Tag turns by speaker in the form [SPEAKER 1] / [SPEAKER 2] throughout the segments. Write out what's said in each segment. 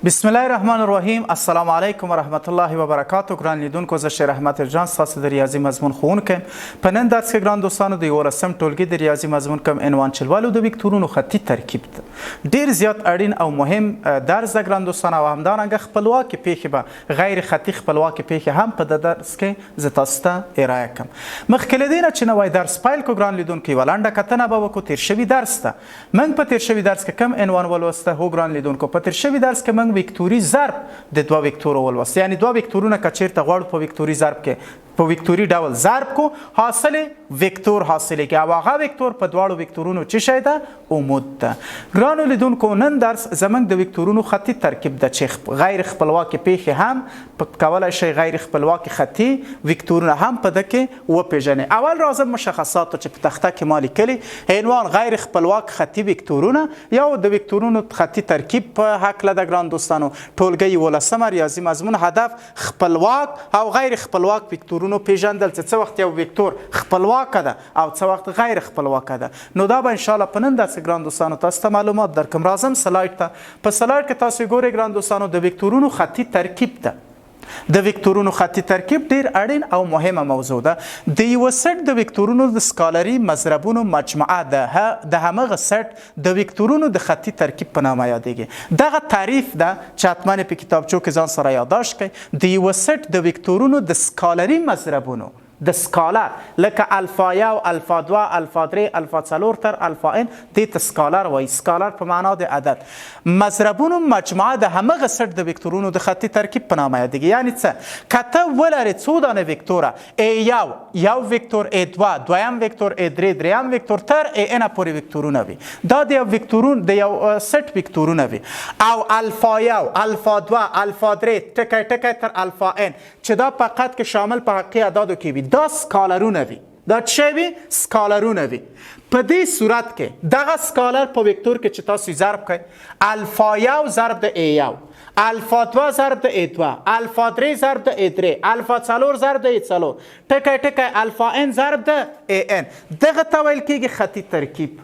[SPEAKER 1] بسم الله الرحمن الرحیم. السلام علیکم و رحمت الله و برکاته. ګران لیدونکو، زه شیر احمد جان ستاسو د ریاضي مضمون ښوونکی په نن درس کې ګران دوستانو د 11 ټولګي د ریاضي مضمون کوم عنوان چلولو د وکتورونو خطي ترکیب ده. ډیر زیات اړین او مهم درس ده ګران دوستانو، او همدارنګه خپلواکي پیښې به غیر خطي خپلواکي پیښې هم په د درس کې زه تاسو ته ارائه کوم. مخکې له دې نه چې نوی درس پیل کړو ګران لیدونکو، یوه لنډه کتنه به وکړو تیر شوي درس ته. موږ په تیر شوي درس کې کوم عنوان ولوسته؟ هو ګران لیدونکو، په تیر شوي درس کې موږ وکتوري ضرب د دوه وکتورو ولوست. یعنی دوه وکتورونه که چیرته غواړو په وکتوري ضرب کې په وکتوري ډول ضرب کو، حاصل وکتور حاصلېږي او هغه وکتور په دواړو وکتورونو څه شی ده؟ عمود ده. ګرانو لیدونکو، نن درس زموږ د وکتورونو خطي ترکیب ده چې غیر خپلواکي پیښې هم کولی شئ غیر خپلواکي خطي وکتورونه هم په ده کې وپېژنئ. اول راځم مشخصاتو چې په تخته کې ما لیکلي. عنوان غیر خپلواک خطي وکتورونه یا د وکتورونو خطي ترکیب په هکله ده ګران دوستانو. ټولګي 11 ریاضي مضمون هدف خپلواک او غیر خپلواک وکتورونو پیژندل، چې څه وخت یو وکتور خپلواکه ده او څه وخت غیر خپلواکه ده. نو دا به انشاءالله په نن درس ګران دوستانو تاسو ته معلومات درکړم. راځم سلایډ ته. په سلایډ کې تاسو ګورئ ګران دوستانو د وکتورونو خطي ترکیب ده. د وکتورونو خطي ترکیب ډیر اړین او مهمه موضوع ده. د یو سټ د وکتورونو د سکالري مضربونو مجموعه ده د همغه سټ د وکتورونو د خطي ترکیب په نامه یادېږي. دغه تعریف ده چې حتما په کتابچو کې ځان سره یادداشت کړئ. د یو سټ د وکتورونو د سکالري مضربونو د سکالر لکه الفا یو، الفا دوه، الفا درې، الفا څلور تر الفا ان، دې ته سکالر وایي. سکالر په معنا د عدد. مضربونو مجموعه د همغه سټ د وکتورونو د خطي ترکیب په نامه یادېږي. یعنی څه؟ که ته ولرې څو دانې وکتوره ای یو وکتور، ای دوه دویم وکتور، ای درې دریم وکتور تر ای ان پورې وکتورونه وي. دا د یو سټ وکتورونه وي. او الفا یو، الفا دوه، الفا درې ټکی ټکی تر الفا ان چې دا فقط کې شامل په حقیقي اعدادو کې وي، دا سکالرونه وي. دا څه وي؟ سکالرونه وي. په دې صورت کې دغه سکالر په وکتور کې چې تاسو ضرب کړئ، الفا یو ضرب د ای یو، الفا دوه ضرب د ای دوه، الفا درې ضرب د ای درې، الفا څلور ضرب د ای څلور، ټکی ټکی الفا ان ضرب د ای ان. دغه ته ویل کېږي خطي ترکیب.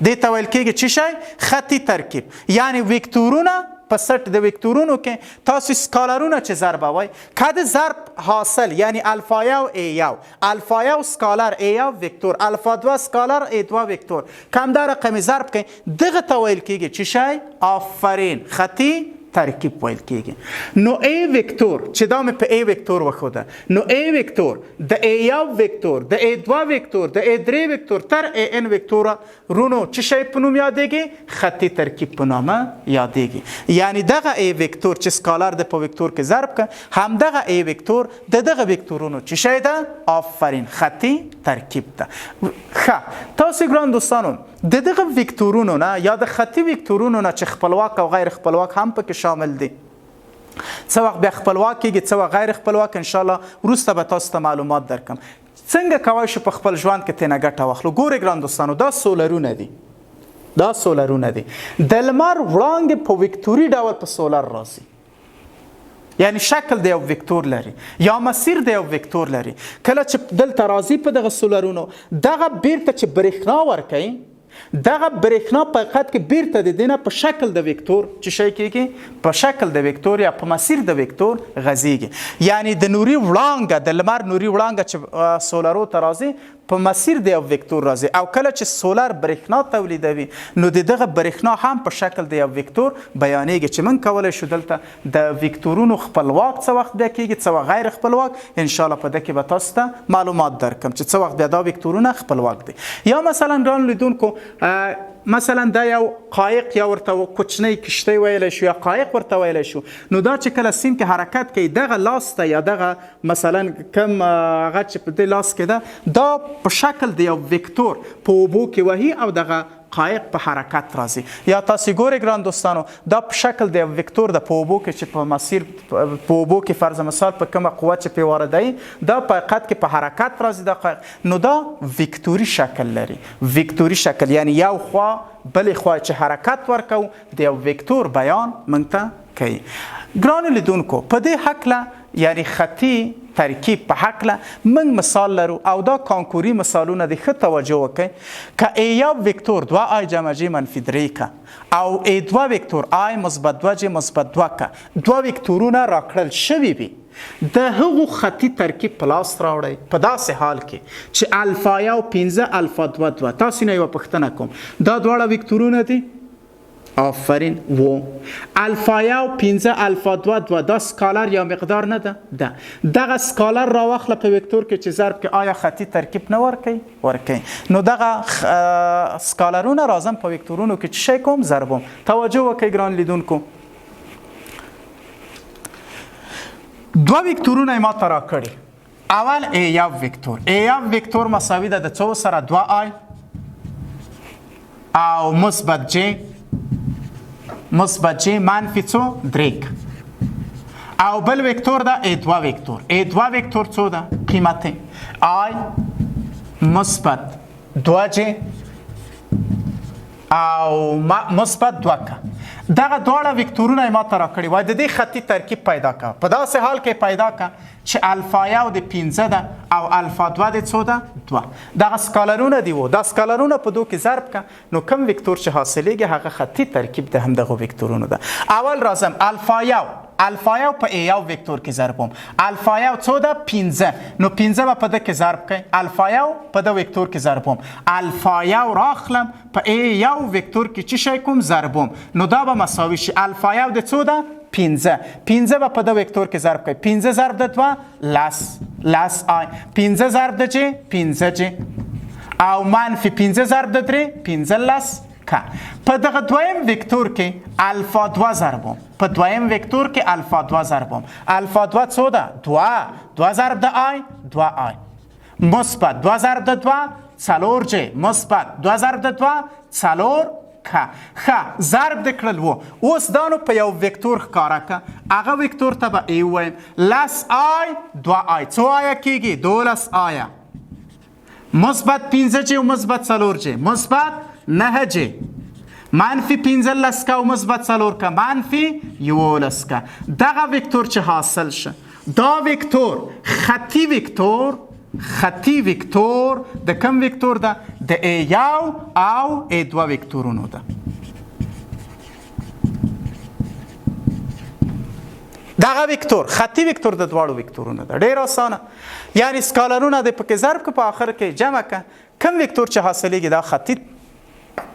[SPEAKER 1] دې ته ویل کېږي څه شی؟ خطي ترکیب. یعنی وکتورونه په سټ د وکتورونو کې تاسو سکالرونه چې ضربوئ، که د ضرب حاصل یعنی الفا یو ای یو، الفا یو سکالر ای یو وکتور، الفا دوه سکالر ای دوه وکتور، که همدا رقم ضرب کړئ، دغه ته ویل کېږي څه شی؟ آفرین، خطي ترکیب ویل کېږي. نو ای وکتور چې دا مې په ای وکتور وښوده، نو ای وکتور د ای یو وکتور، د ای دوه وکتور، د ای درې وکتور تر ای ان وکتوره رونو څه شی په نوم یادېږي؟ خطي ترکیب په نامه یادېږي. یعنی دغه ای وکتور چې سکالر د په وکتور کې ضرب کړه، همدغه ای وکتور د دغه وکتورونو څه شی ده؟ آفرین، خطي ترکیب ده. ښه، تاسو ګران دوستانو د دغه وکتورونو نه یا د خطي وکتورونو نه چې خپلواک او غیر خپلواک هم پکې شامل دي، څه وخت بیا خپلواک کېږي څه وخت غیر خپلواک، انشاءالله وروسته به تاسو ته معلومات درکړم څنګه کولی شو په خپل ژوند کې ترېنه ګټه واخلو. ګورئ ګران دوستانو، دا سولرونه دي. دا سولرونه دي. د لمر وړانګې په وکتوري ډول په سولر راځي. یعنی شکل د یو وکتور لري یا مسیر د یو وکتور لري. کله چې دلته راځي په دغه سولرونو، دغه بیرته چې برېښنا ورکوي، دغه برېښنا په حقیقت کې بیرته د دې نه په شکل د وکتور څه شی کېږي؟ په شکل د وکتور یا په مسیر د وکتور غځېږي. یعنی د نوري وړانګه، د لمر نوري وړانګه چې سولرو ته راځي په مسیر د یو وکتور راځي. او کله چې سولر برېښنا تولیدوي، نو د دغه برېښنا هم په شکل د یو وکتور بیانېږي چې موږ کولی شو دلته د وکتورونو خپلواک څه وخت بیا کېږي، څه وخت غیر خپلواک. انشاءالله په ده کې به تاسو ته معلومات درکړم چې څه وخت بیا دا وکتورونه خپلواک دي. یا مثلا ګران لیدونکو، مثلا دا یو قایق یا ورته کوچنۍ کشتۍ ویلی شو یا قایق ورته ویلی شو. نو دا چې کله سیند کې حرکت کوي، دغه لاس ته یا دغه مثلا کوم هغه چې په دې لاس کې ده، دا په شکل د یو وکتور په اوبو کې وهي او دغه قایق په حرکت راځي. یا تاسو ګورئ ګران دوستانو، دا په شکل د وکتور د په اوبو کې چې په مسیر په اوبو کې فرض مثال په کومه قوت چې پې واردوي، دا په حقیقت کې په حرکت راځي دا قایق. نو دا وکتوري شکل لري. وکتوري شکل یعنی یو خوا بلې خوا چې حرکت ورکو، د یو وکتور بیان موږ ته کوي. ګرانو لیدونکو، په دې هکله یعنی خطي ترکیب په هکله موږ مثال لرو او دا کانکوري مثالونه د ښه توجه وکړئ که A1 وکتور 2I جمع J منفي 3 که او A2 وکتور I مثبت 2 J مثبت 2 که دوه وکتورونه راکړل شوي وي د هغو خطي ترکیب په لاس راوړئ په داسې حال کې چې الفا 1 5 الفا 2 2 تاسو نه یوه پوښتنه کوم دا دواړه وکتورونه دي آفرین و الفا 1 5 الفا 2 2 دا سکالر یا مقدار نه ده دغه سکالر راواخله په وکتور کې چې ضرب کې آیا خطي ترکیب نه ورکوي نو دغه سکالرونه راځم په وکتورونو کې چې شی کوم ضربم توجه وکړئ ګران لیدونکو دوه وکتورونه ما ته راکړي اول A1 وکتور A1 وکتور مساوي ده د څو سره 2I او مثبت J منفي څو 3 او بل وکتور ده A2 وکتور A2 وکتور څو ده قیمت I مثبت 2J او مثبت 2 دغه دواړه وکتورونه ما ته راکړي وای د دې خطي ترکیب پیدا کا په داسې حال کې پیدا کا چې الفا 1 د 15 ده او الفا 2 د څو ده 2 دغه سکالرونه دی وو دا سکالرونه په دوه کې ضرب کا نو کم وکتور چې حاصلېږي هغه خطي ترکیب ده هم دغه وکتورونه ده اول راځم الفا 1 په A1 وکتور کې ضربم الفا 1 څو ده 15 نو 15 به په ده کې ضرب کړئ الفا 1 په ده وکتور کې ضربم الفا 1 راخلم په A1 وکتور کې چې شی کوم ضربم نو دا به مساوي شي الفا 1 د څو ده 15 به په د وکتور کې ضرب کوي 15 ضرب د 2 لاس I 15 ضرب د J 15 J او منفي 15 ضرب د 3 15 کا په دغه دویم وکتور کې الفا 2 ضربم په دویم وکتور کې الفا 2 ضربم الفا 2 څو ده 2 ضرب د I 2I مثبت 2 ضرب د 2 4 J مثبت 2 ضرب د 2 4 ښه ضرب د کړل وو اوس دا نو په یو وکتور ښکاره که هغه وکتور ته به A ووایم لس I 2I څو آیا کېږي 12 آیا مثبت 15 J او مثبت 4 J مثبت 9 J منفي 15 که او مثبت 4 که منفي 11 که دغه وکتور چې حاصل شه دا وکتور خطي وکتور د کم وکتور ده د A1 او A2 وکتورونو ده دغه وکتور خطي وکتور د دواړو وکتورونو ده ډېر اسانه یعنی سکالرونه د پکې ضرب که په آخر کې جمع که کم وکتور چې حاصلېږي دا خطي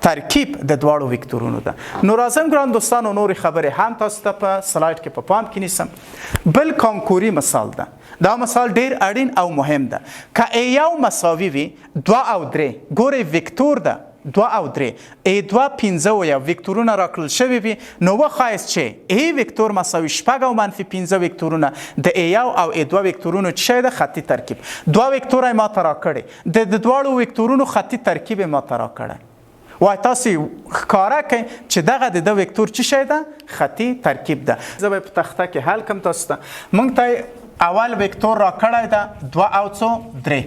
[SPEAKER 1] ترکیب د دواړو وکتورونو ده نو راځم ګران دوستانو نورې خبرې هم تاسو ته په سلایډ کې په پام کې نیسم بل کانکوري مثال ده دا مثال ډیر اړین او مهم ده که A1 مساوي وي 2 او 3 ګورئ وکتور ده 2 او 3 A2 15 و یا وکتورونه راکړل شوي وي نو وښایست چې A وکتور مساوي شپږ او منفي 15 وکتورونه د A1 او A2 وکتورونو چې شی ده خطي ترکیب دوه وکتوره یې ماته راکړې د دواړو وکتورونو خطي ترکیب یې ماته راکړی وای تاسو ښکاره کړئ چې دغه د ده وکتور چې شی ده خطي ترکیب ده زه به په تخته کې حل کړم تاسو ته موږ ته اول وکتور راکړی ده 2 او څو 3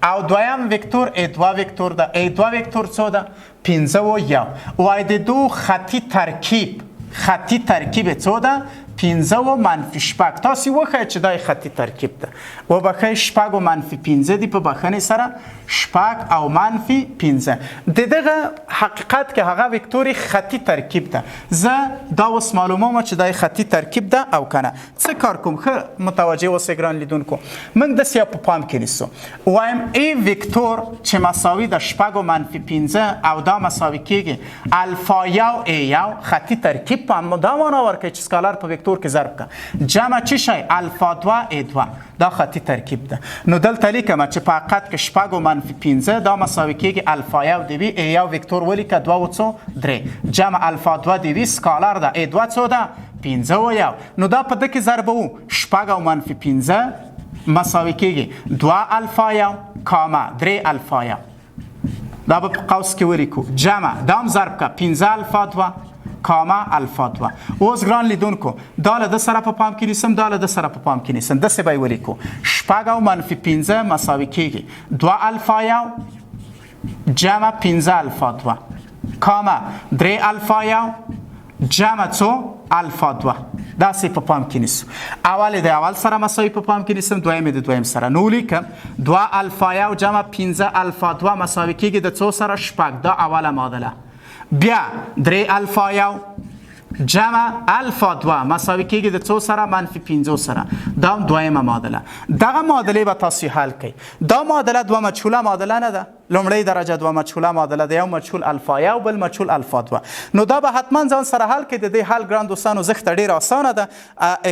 [SPEAKER 1] او دویم وکتور A2 وکتور ده A2 وکتور څو ده 15 و 1 وای د دو خطي ترکیب څو ده 15 و منفي شپږ تاسو وښایئ چې دا خطي ترکیب ده وبښئ شپږ و منفي 15 دي په بښنې سره شپږ او منفي 15 د دغه حقیقت کې هغه وکتوري خطي ترکیب ده زه دا اوس معلوموم چې دا خطي ترکیب ده او کنه څه کار کوم ښه متوجه اوسئ ګران لیدونکو موږ داسې په پام کې نیسو وایم A وکتور چې مساوي ده شپږ و منفي 15 او دا مساوي کېږي الفا 1 A1 خطي ترکیب په دا معنا ورکوي چې سکالر په وکتور کې ضرب کا جمع چی شي الفا 2 A2 دا خطي ترکیب ده نو دلته لیکم چې په حقیقت کې شپږ و منفي 15 دا مساوي کېږي الفا 1 د وی A1 وکتور ولیکه 2 و څو 3 جمع الفا 2 د وی سکالر ده A2 څو ده 15 و 1 نو دا په دې کې ضربو شپږ او منفي 15 مساوي کېږي 2 الفا 1 کاما 3 الفا 1 دا په قوس کې ولیکو جمع دام ضرب کا 15 الفا 2 کاما الفا 2 اوس ګران لیدونکو دا له د سره په پام کې نیسم دا له د سره په پام کې نیسم داسې به یې ولیکو شپږ او منفي 15 مساوي کېږي 2 الفا 1 جمع 15 الفا 2 کاما 3 الفا 1 جمع څو الفا 2 داسې په پام کې نیسو. اول د اول سره مساوي په پام کې نیسم، دویم د دویم سره. نو لیکم 2 الفا 1 جمع 15 الفا 2 مساوي کېږي د څو سره؟ شپږ. دا اوله معادله. بیا 3 الفا 1 جمع الفا 2 مساوي کېږي د څو سره؟ منفي 15 سره. دا دویمه معادله. دغه معادلې به تاسو حل کړئ. دا معادله دوه مجهوله معادله نه ده. لومړی درجه دوه مجهوله معادله ده، یو مجهول الفا 1 بل مجهول الفا 2. نو دا به حتما ځان سره حل کړئ. د دې حل ګران دوستانو زښته ډېره اسانه ده.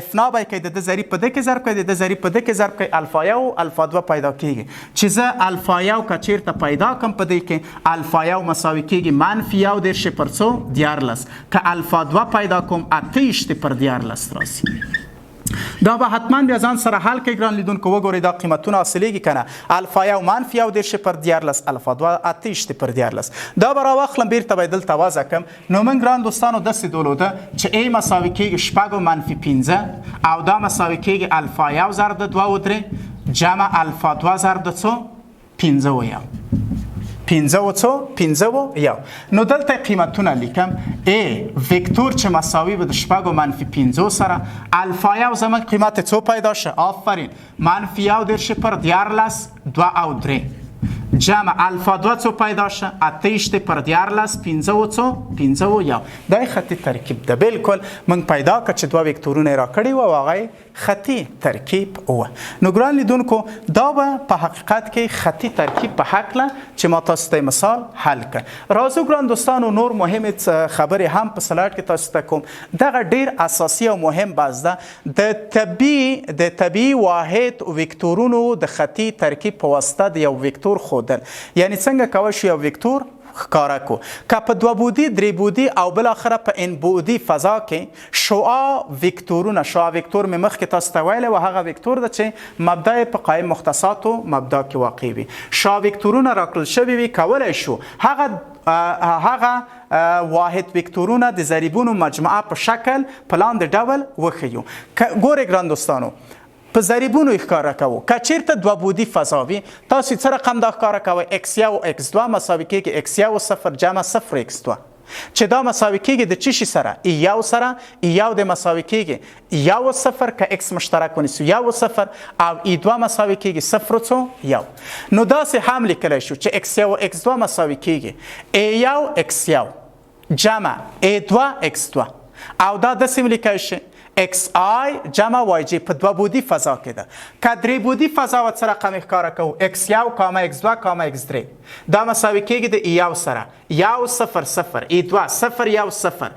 [SPEAKER 1] افنا به یې کوئ، د ضریب په دې کې ضرب کوئ، د ضریب په دې کې ضرب کوئ، الفا 1 الفا 2 پیدا کېږي. چې زه الفا 1 که چېرته پیدا کړم په دې کې الفا 1 مساوي کېږي منفي 1 پر څو؟ 14. که الفا 2 پیدا کوم 28 پر 14 راځي. دا به حتما بیا ځان سره حل کوي ګران لیدونکو. وګورئ دا قیمتونه حاصلېږي که نه. الفا 1 منفي 1 پر 14، الفا 2 28 پر 14. دا به راواخلم بیرته به یې دلته وضع کړم. نو من ګران دوستانو داسې ډول ده چې ا مساوي کېږي شپږ منفي 15 او دا مساوي کېږي الفا 1 ضرب د 2 و 3 جمع الفا 2 ضرب د څو؟ 15 و 1. 15 و څو؟ 15 و 1. نو دلته قیمتونه لیکم. ا وکتور چې مساوي به د شپږ منفي 15 سره الفا 1 زموږ قیمت څو پیدا شه؟ آفرین منفي 1 پر 14 2 او 3 جمع الفا 2 څو پیدا شه؟ 28 پر 14 15 و څو؟ 15 و 1. دا خطي ترکیب ده. بالکل من پیدا کړ چې دوه وکتورونه را کړي و او هغه خطي ترکیب و. نو ګران لیدونکو دا به په حقیقت کې خطي ترکیب په حقله چې ما تاسو ته مثال حل کړ. راځو ګران دوستانو نور مهمه خبرې هم په سلاید کې تاسو ته کوم. دغه ډیر اساسي او مهم بحث ده د طبیعي واحد وکتورونو د خطي ترکیب په واسطه د یو وکتور خودل. یعنی څنګه کولی شو یو وکتور ښکاره کو. که په 2 بودی 3 بودی او بالاخره په ان بودی فضا کې شعاع وکتورونه، شعاع وکتور مې مخکې تاسو ته ویلی و، هغه وکتور ده چې مبدا یې په قایم مختصاتو مبدا کې واقع وي. شعاع وکتورونه راکړل شوي وي، کولی شو هغه واحد وکتورونه د ضریبونو مجموعه په شکل په لاندې ډول وښیو. ګورئ ګران دوستانو په ضریبونو یې ښکاره کوو. که چېرته 2 بودي فضا وي تاسو څه رقم دا ښکاره کوئ؟ x1 او x2 مساوي کېږي x1 0 جمع 0 x2 چې دا مساوي کېږي د څه شي سره؟ یو سره. یو د مساوي کېږي 1 0 که x مشترک ونیسو 1 0 او e2 مساوي کېږي 0 څو 1. نو داسې هم لیکلی شو چې x1 او x2 مساوي کېږي a1 x1 جمع a2 x2 او دا داسې لیکلی شي xi جمع yj په 2 بودی فضا کې ده. که 3 بودی فضا و څه رقم ښکاره کوو؟ x1 کاما x2 کاما x3 دا مساوي کېږي د e1 سره 1 0 0 e2 0 1 0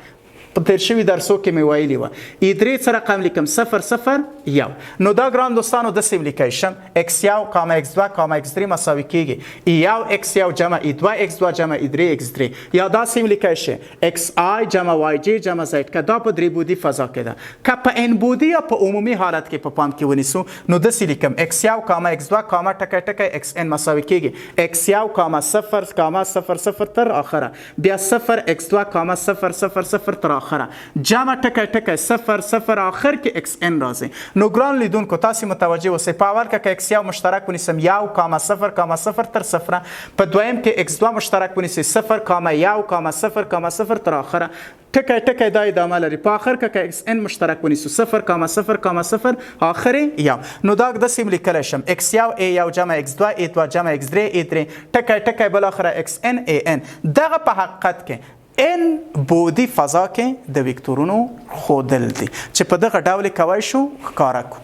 [SPEAKER 1] په تیر شوي درسو کې مې ویلي وه. e3 څه رقم لیکم؟ 0 0 1. نو دا ګران دوستانو داسې لیکلی شم x1 کاما x2 کاما x3 مساوي کېږي e1 x1 جمع e2 x2 جمع e3 x3 یا داسې لیکلی شي xi جمع yj جمع z. که دا په 3 بودي فضا کې ده. که په n بودي یا په عمومي حالت کې په پام کې ونیسو نو داسې لیکم x1 کاما x2 کاما ټکی ټکی xn مساوي کېږي x1 کاما 0 کاما 0 0 تر آخره بیا 0 x2 کاما 0 0 0 تر آخره جمع ټکی ټکی 0 0 آخر کې xn راځي. نو ګران لیدونکو تاسو متوجه اوسئ په اول کې که x1 مشترک ونیسم 1 کاما 0 کاما 0 تر 0 په دویم کې x2 مشترک ونیسئ 0 کاما 1 کاما 0 کاما 0 تر آخره ټکی ټکی دا ادامه لري. په آخر کې که xn مشترک ونیسو 0 کاما 0 کاما 0 آخر 1. نو دا داسې لیکلی شم x1 a1 جمع x2 a2 جمع x3 a3 ټکی ټکی بالاخره xn an. دغه په حقیقت کې ان بودی فضا کې د وکتورونو ښودل دي چې په دغه ډول کولی شو ښکاره کړو.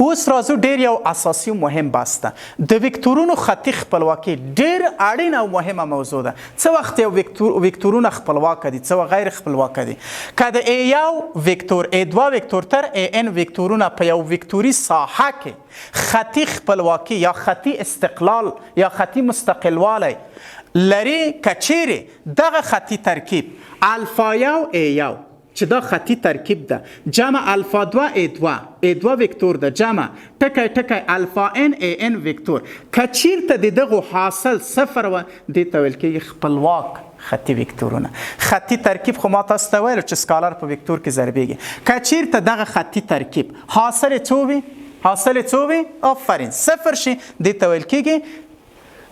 [SPEAKER 1] اوس راځو ډېر یو اساسي مهم بحث ده. د وکتورونو خطي خپلواکي ډېر اړین او مهمه موضوع ده. څه وخت یو وکتورونه خپلواک دي، څه غیر خپلواک دي. که د a1 وکتور a2 وکتور تر an وکتورونه په یو وکتوري ساحه کې خطي خپلواکي یا خطي استقلال یا خطي مستقلوالی لري، که چیرې دغه خطي ترکیب الفا 1 a1 چې دا خطي ترکیب ده جمع الفا 2 a2 وکتور ده جمع ټکی ټکی الفا n an وکتور که چیرته د دغو حاصل 0 و دې ته ویل کېږي خپلواک خطي وکتورونه. خطي ترکیب خو ما تاسو ته ویلو چې سکالر په وکتور کې ضربېږي. که چیرته دغه خطي ترکیب حاصل څو وي؟ حاصل څو وي؟ آفرین 0 شي دې ته ویل کېږي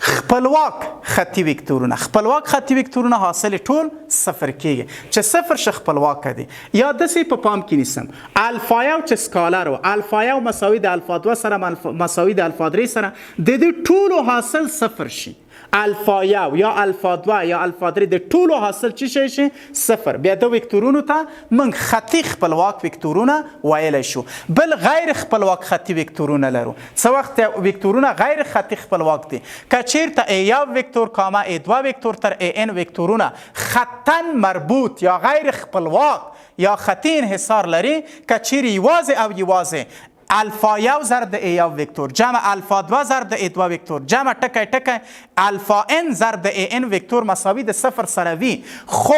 [SPEAKER 1] خپلواک خطي وکتورونه حاصل ټول صفر کیږي چې صفر ش خپلواک دي. یا داسې په پام کې نیسم الفا یو چې سکالر و الفا یو مساوي د الفا 2 سره مساوي د الفا 3 سره د دې ټولو حاصل صفر شي. الفا یو یا الفا 2 یا الفا 3 د ټولو حاصل چی شي صفر. بیا د وکتورونو ته من خطي خپلواک وکتورونه ویلی شو. بل غیر خپلواک خطي وکتورونه لرو. څه وخت وکتورونه غیر خطي خپلواک دي که چیرته ای یو وکتور کاما ای 2 وکتور تر ای ان وکتورونه خطا مربوط یا غیر خپلواک یا خطي انحصار لري که چیرې یوازې او یوازې الفا یو ضرب د ای یو وکتور جمع الفا 2 ضرب د ای 2 وکتور جمع ټکی الفا ان ضرب د ای ان وکتور مساوي د صفر سره وي، خو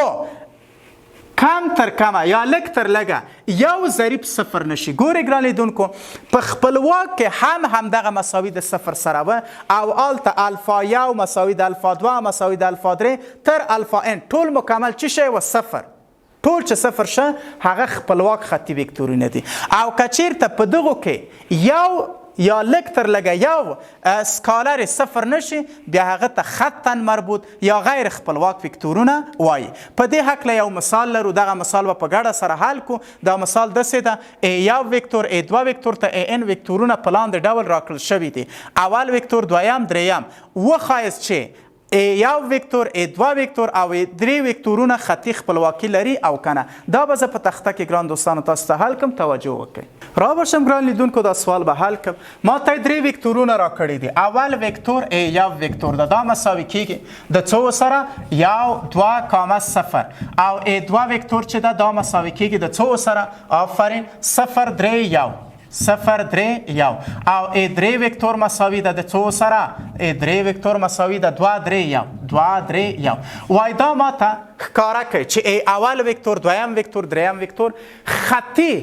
[SPEAKER 1] کم تر کمه یا لږ تر لږه یو ضریب صفر نشي. ګورئ ګران لیدونکو په خپلواک کې همدغه مساوي د صفر سره و او الته الفا یو مساوي د الفا 2 مساوي د الفا 3 تر الفا ان ټول مکمل چی شی و صفر. ټول چې صفر شه هغه خپلواک خطي وکتورونه دي. او که چیرته په دغو کې یو یا لږ تر لږه یو سکالر صفر نشي بیا هغه ته خطا مربوط یا غیر خپلواک وکتورونه وایي. په دې هکله یو مثال لرو. دغه مثال به په ګډه سره حل کو. دا مثال داسې ده ای یو وکتور ای 2 وکتور ته ای ان وکتورونه په لاندې ډول راکړل شوي دي. اول وکتور دویم دریم وښایست چې ای یو وکتور ای 2 وکتور او ای 3 وکتورونه خطي خپلواکي لري او کنه. دا به زه په تخته کې ګران دوستانو تاسو ته حل کوم، توجه وکړئ. را باشم ګران لیدونکو دا سوال به حل کوم. ما ته 3 وکتورونه راکړي دي. اول وکتور ای یو وکتور دا مساوي کیږي د څو سره 1 2 او ای 2 وکتور چې دا مساوي کیږي د څو سره آفرین 0 3 1 0 3 1 او ای 3 وکتور مساوي د څو سره ای 3 وکتور مساوي د 2 3 1 2 3 1 وای دا ماته ښکاره کوي چې ای اول وکتور دویم وکتور دریم وکتور خطي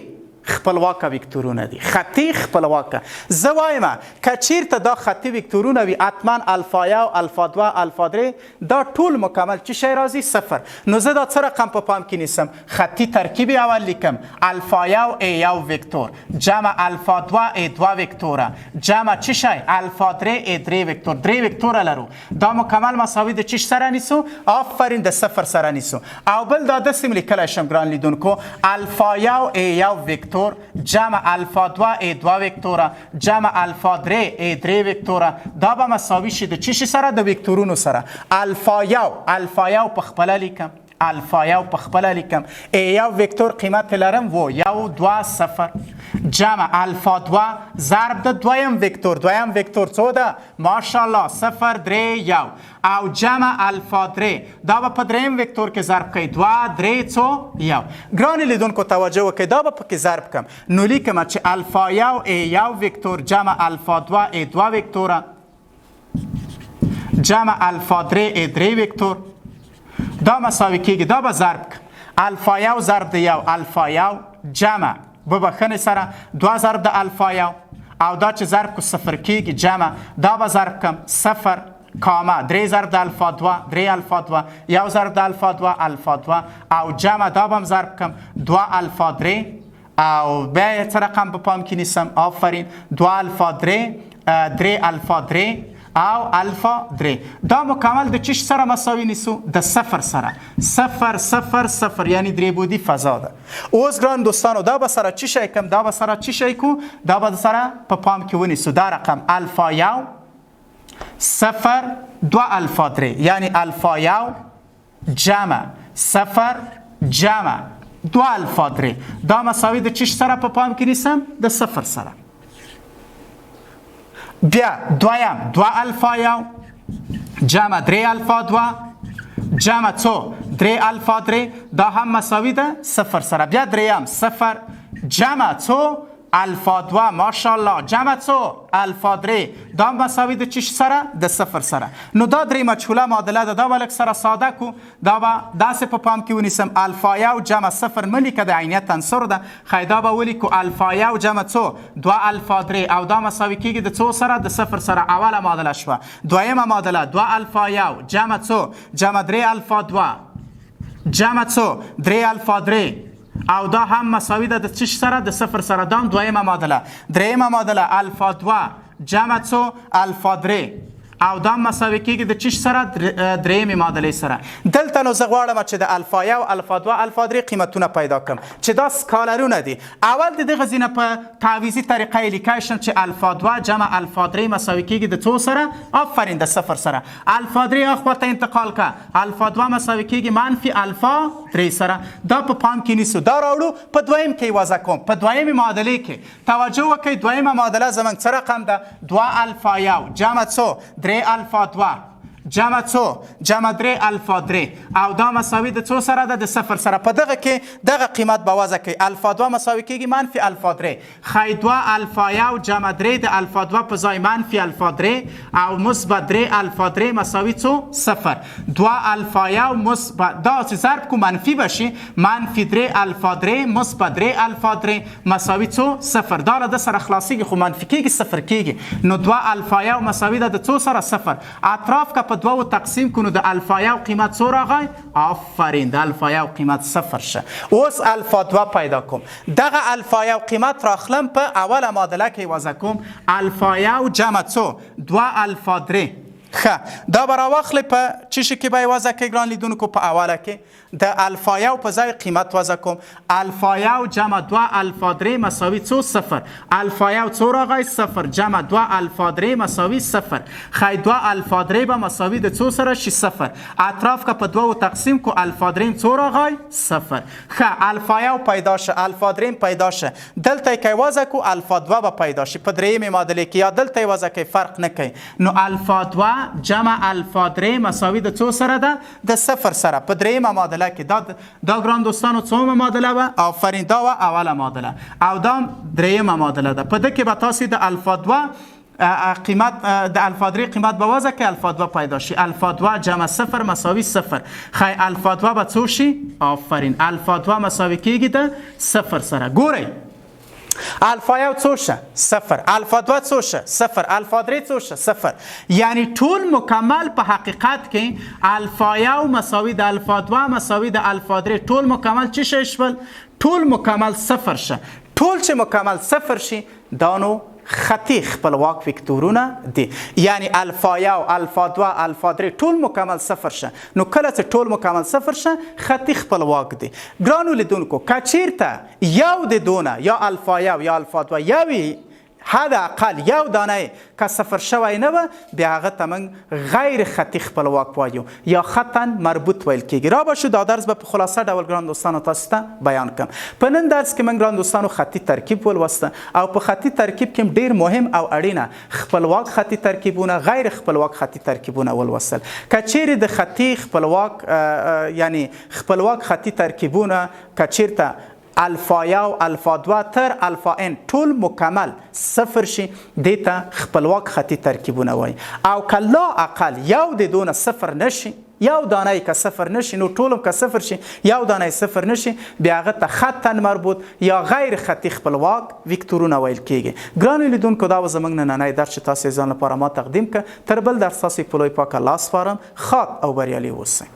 [SPEAKER 1] خپلواک وکتورونه دي. خطي خپلواک زه وایم که چیرته دا خطي وکتورونه وي حتما الفا یو الفا 2 الفا 3 دا ټول مکمل چی شی راځي صفر. نو زه دا څه رقم په پام کې نیسم خطي ترکیب اول لیکم الفا یو ای یو وکتور جمع الفا 2 ای 2 وکتوره جمع چی شی الفا 3 ای 3 وکتور 3 وکتوره لرو. دا مکمل مساوي د چی سره نیسو آفرین د صفر سره نیسو. او بل دا داسې لیکلی شم ګران لیدونکو الفا یو ای یو وکتور جمع الفا 2 ای 2 وکتوره جمع الفا 3 ای 3 وکتوره دا به مساوي شي د چی سره د وکتورونو سره. الفا یو په خپله لیکم الفا یو په خپله لیکم ای یو وکتور قیمت لرم و 1 2 0 جمع الفا 2 ضرب د دویم وکتور څو ده ماشاءالله 0 3 1 او جمع الفا 3 دا به په دریم وکتور کې ضرب کوي 2 3 څو 1. ګران لیدونکو توجه وکړئ دا به پکې ضرب کم. نو لیکم چې الفا یو ای یو وکتور جمع الفا 2 ای 2 وکتوره جمع الفا 3 ای 3 وکتور دا مساوي کیږي. دا به ضرب الفا یو ضرب د یو الفا یو جمع ببخښنې سره 2 ضرب د الفا یو او دا چې ضرب کو صفر کیږي جمع دا به ضرب کم 0 کاما 3 ضرب د الفا 2 3 الفا 2 1 ضرب د الفا 2 الفا 2 او جمع دا به ضرب کم 2 الفا 3 او بیا څه رقم په پام کې نیسم آفرین 2 الفا 3 3 الفا 3 او الفا 3 دا مکمل د چی سره مساوي نیسو د صفر سره 0 0 0 یعنی درې بودی فضا ده. اوس ګران دوستانو دا به سره چی شي کوم دا به سره چی شي کو دا به سره په پام کې ونیسو دا رقم الفا یو 0 2 الفا 3 یعنی الفا یو جمع 0 جمع 2 الفا 3 دا مساوي د چی سره په پام کې نیسم د صفر سره. بیا دویم 2 الفا یو جمع 3 الفا 2 جمع څو 3 الفا 3 دا هم مساوي ده صفر سره. بیا دریم 0 جمع څو الفا 2 ماشاءالله جمع څو الفا 3 دا مساوي د چی سره د صفر سره. نو دا درې مجهوله معادله ده. دا ولک سره ساده کو دا به داسې په پام کې ونیسم الفا یو جمع 0 ملیکه د عینیت عنصر ده خیدا به ولیکو الفا یو جمع څو 2 الفا 3 او دا مساوي کیږي د څو سره د صفر سره. اوله معادله شوه. دویمه معادله 2 الفا یو جمع څو جمع 3 الفا 2 جمع څو 3 الفا 3 او دا هم مساوي ده د چی سره د صفر سره. دا دویمه معادله. دریمه معادله الفا 2 جمع څو الفا 3 او دا مساوي کیږي د چی سره درېیمې معادلې سره. دلته نو زه غواړم چې د الفا 1 الفا 2 الفا 3 قیمتونه پیدا کړم چې دا سکالرونه دي. اول د دغه ځینه په تعویضي طریقه یې لیکای شم چې الفا 2 جمع الفا 3 مساوي کیږي د څو سره؟ آفرین د 0 سره. الفا 3 اخوا ته انتقال کا، الفا 2 مساوي کیږي منفي الفا 3 سره. دا په پام کې نیسو. دا راوړو په دویم کې وضع کوم. په دویمې معادلې کې توجه وکړئ، دویمه معادله زموږ څه رقم ده؟ 2 الفا 1 جمع څو؟ 3 الفا 2 جمع څو؟ جمع 3 الفا 3 او دا مساوي د څو سره ده؟ د 0 سره. په دغه کې دغه قیمت به وضع کوي. الفا 2 مساوي کیږي منفي الفا 3. خی 2 الفا 1 جمع 3 د الفا 2 په ځای منفي الفا 3 او مثبت 3 الفا 3 مساوي څو؟ 0. 2 الفا 1 مثبت دا چې ضرب کو منفي بشي، منفي 3 الفا 3 مثبت 3 الفا 3 مساوي څو؟ 0. دا له د سره خلاصيږي خو منفي کیږي 0 کیږي. نو 2 الفا 1 مساوي ده د څو سره؟ 0. اطراف کا دوو تقسیم کنو د الفا 1 قیمت څو راغی؟ آفرین د الفا 1 قیمت 0 شه. اوس الفا 2 پیدا کوم. دغه الفا 1 قیمت راخلم په اوله معادله کې وضع کوم. الفا 1 جمع څو؟ 2 الفا 3. دا به راواخلې په چی شي کې به یې وضع کوي ګران لیدونکو؟ په اوله کې د الفا 1 په ځای قیمت وضع کوم. الفا 1 جمع 2 الفا 3 مساوي څو؟ 0. الفا 1 څو راغی؟ 0 جمع 2 الفا 3 مساوي 0. خی 2 الفا 3 به مساوي د څو سره شي؟ 0. اطراف که په دوو تقسیم کو الفا 3 څو راغی؟ 0. الفا 1 پیدا شه، الفا 3 پیدا شه. دلته کې وضع کو الفا 2 به پیدا شي په درېیمې معادلې کې، یا دلته وضع کوي فرق نه کوي. نو الفا 2 جمع الفا 3 مساوي د څو سره ده؟ د 0 سره. په درېیمه معادله کې دا ګران دوستانو څومره معادله وه؟ آفرین دا وه اوله معادله او دا درېیمه معادله ده. په دې کې به تاسو د الفا 2 قیمت د الفا 3 قیمت به وضع کې الفا 2 پیدا شي. الفا 2 جمع 0 مساوي 0. خی الفا 2 به څو شي؟ آفرین الفا 2 مساوي کیږي د 0 سره. ګورئ الفا 1 څو شه؟ 0. الفا 2 څو شه؟ 0. الفا 3 څو شه؟ 0. یعنی ټول مکمل په حقیقت کې الفا 1 مساوي د الفا 2 مساوي د الفا 3 ټول مکمل چی شي شول؟ ټول مکمل 0 شه. ټول چې مکمل 0 شي دا نو خطي خپلواک وکتورونه دي. یعنی الفا 1 الفا 2 الفا 3 ټول مکمل 0 شه. نو کله چې ټول مکمل 0 شه خطي خپلواک دي. ګرانو لیدونکو که چیرته یو د دونه یا الفا 1 یا الفا 2 یوي حداقل یو دانه که 0 شوی نه وه، بیا هغه ته موږ غیر خطي خپلواک وایو یا خطا مربوط ویل کیږي. را باشو دا درس به په خلاصه ډول ګران دوستانو تاسو ته بیان کړم. په نن درس کې موږ ګران دوستانو خطي ترکیب ولوسته او په خطي ترکیب کې ډیر مهم او اړینه خپلواک خطي ترکیبونه غیر خپلواک خطي ترکیبونه ولوسل. که چیرې د خطي خپلواک یعنی خپلواک خطي ترکیبونه که چیرته الفا 1 الفا 2 تر الفا n ټول مکمل 0 شي دیتا خپلواک خطي ترکیبونه وای. او که لا اقل یو د دونه 0 نشي، یو دانه که 0 نشي، نو ټولم که 0 شي یو دانه 0 نشي، بیا هغه ته خطا مربوط یا غیر خطي خپلواک وکتورونه ویل کیږي. ګرانو لیدونکو دا و زموږ نننی درس چې تاسو ځان لپاره ما تقدیم کړ. تر بل درس تاسو په لوی پاک الله سپارم. ښاد او بریالي اوسئ.